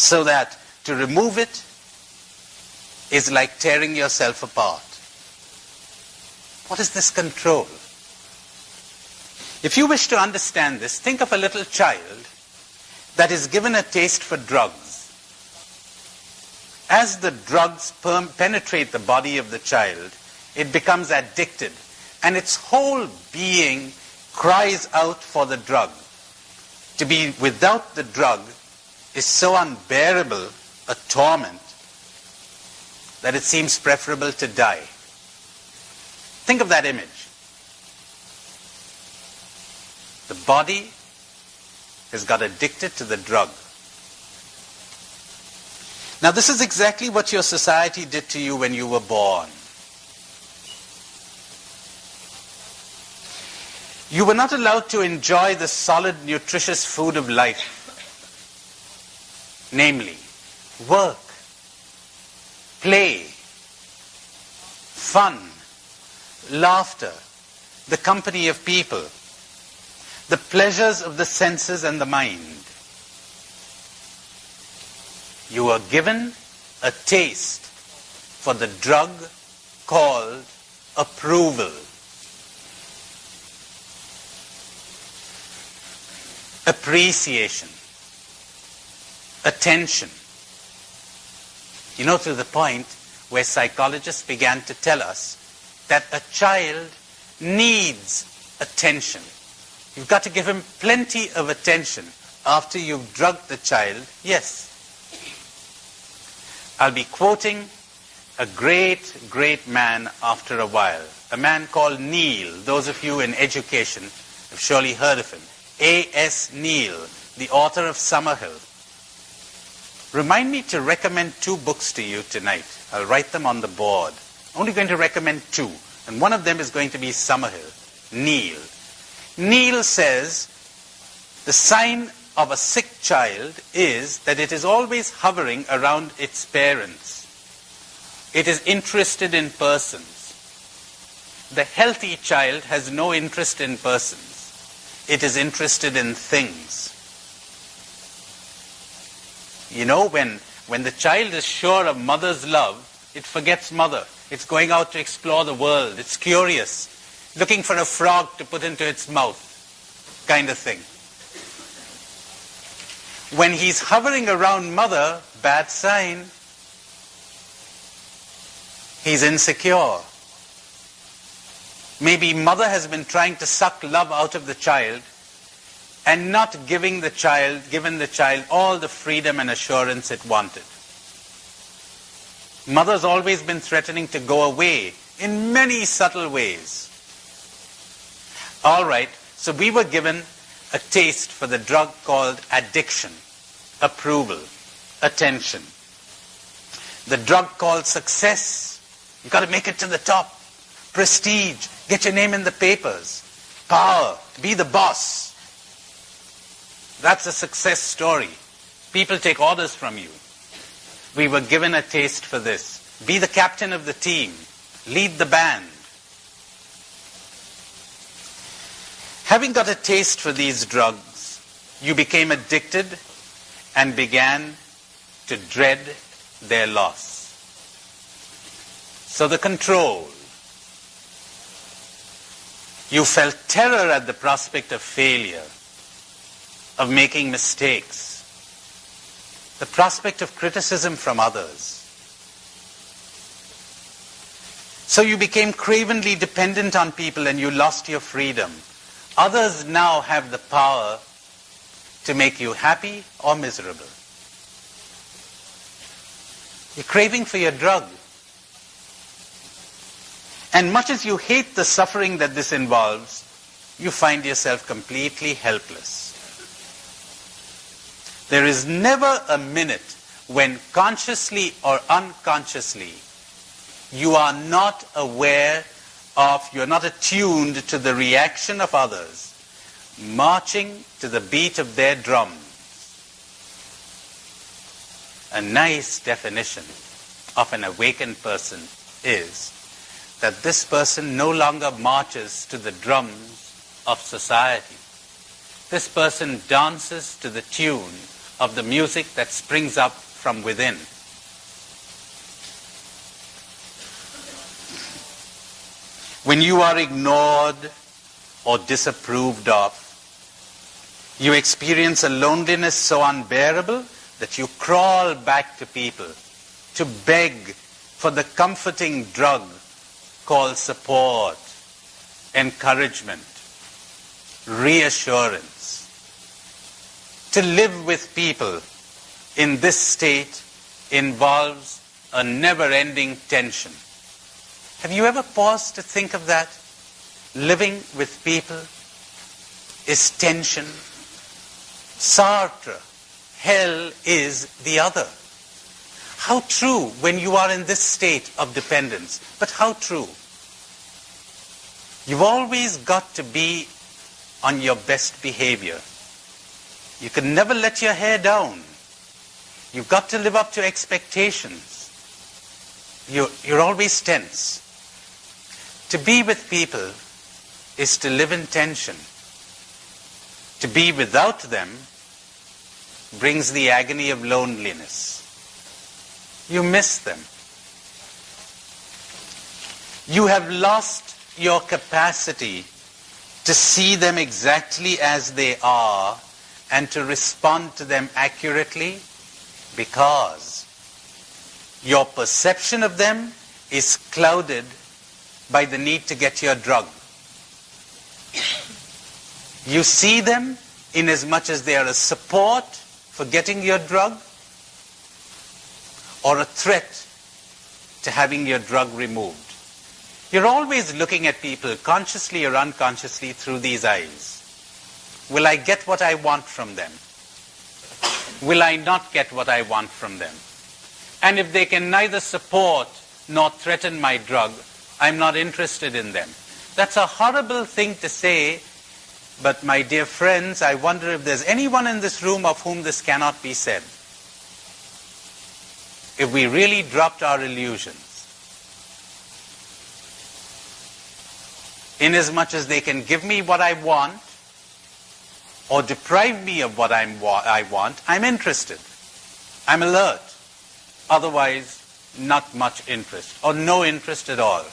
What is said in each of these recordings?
So that to remove it is like tearing yourself apart. What is this control? If you wish to understand this, think of a little child that is given a taste for drugs. As the drugs penetrate the body of the child, it becomes addicted, and its whole being cries out for the drug. To be without the drug is so unbearable a torment that it seems preferable to die. Think of that image. The body has got addicted to the drug. Now, this is exactly what your society did to you when you were born. You were not allowed to enjoy the solid, nutritious food of life. Namely, work, play, fun, laughter, the company of people, the pleasures of the senses and the mind. You were given a taste for the drug called approval. Appreciation, attention. You know, to the point where psychologists began to tell us that a child needs attention. You've got to give him plenty of attention after you've drugged the child. Yes. I'll be quoting a great, great man after a while. A man called Neil. Those of you in education have surely heard of him. A.S. Neil, the author of Summerhill. Remind me to recommend 2 books to you tonight. I'll write them on the board. I'm only going to recommend 2. And one of them is going to be Summerhill. Neil. Neil says the sign of a sick child is that it is always hovering around its parents. It is interested in persons. The healthy child has no interest in persons. It is interested in things. You know, when the child is sure of mother's love, it forgets mother. It's going out to explore the world. It's curious, looking for a frog to put into its mouth, kind of thing. When he's hovering around mother, bad sign. He's insecure. Maybe mother has been trying to suck love out of the child and not given the child all the freedom and assurance it wanted. Mother's always been threatening to go away in many subtle ways. All right, so we were given a taste for the drug called addiction, approval, attention. The drug called success. You've got to make it to the top. Prestige, get your name in the papers. Power, be the boss. That's a success story. People take orders from you. We were given a taste for this. Be the captain of the team. Lead the band. Having got a taste for these drugs, you became addicted and began to dread their loss. So the control. You felt terror at the prospect of failure, of making mistakes, the prospect of criticism from others. So you became cravenly dependent on people and you lost your freedom. Others now have the power to make you happy or miserable. You're craving for your drug. And much as you hate the suffering that this involves, you find yourself completely helpless. There is never a minute when consciously or unconsciously you are not aware of, you're not attuned to the reaction of others, marching to the beat of their drums. A nice definition of an awakened person is that this person no longer marches to the drums of society. This person dances to the tune of the music that springs up from within. When you are ignored or disapproved of, you experience a loneliness so unbearable that you crawl back to people to beg for the comforting drug called support, encouragement, reassurance. To live with people in this state involves a never-ending tension. Have you ever paused to think of that? Living with people is tension. Sartre, hell is the other. How true when you are in this state of dependence, but how true. You've always got to be on your best behavior. You can never let your hair down. You've got to live up to expectations. You're always tense. To be with people is to live in tension. To be without them brings the agony of loneliness. You miss them. You have lost your capacity to see them exactly as they are and to respond to them accurately because your perception of them is clouded by the need to get your drug. You see them in as much as they are a support for getting your drug or a threat to having your drug removed. You're always looking at people, consciously or unconsciously, through these eyes. Will I get what I want from them? Will I not get what I want from them? And if they can neither support nor threaten my drug, I'm not interested in them. That's a horrible thing to say, but my dear friends, I wonder if there's anyone in this room of whom this cannot be said. If we really dropped our illusions, inasmuch as they can give me what I want or deprive me of what I want, I'm interested. I'm alert. Otherwise, not much interest or no interest at all.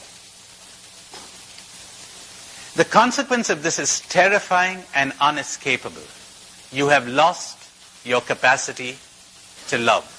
The consequence of this is terrifying and unescapable. You have lost your capacity to love.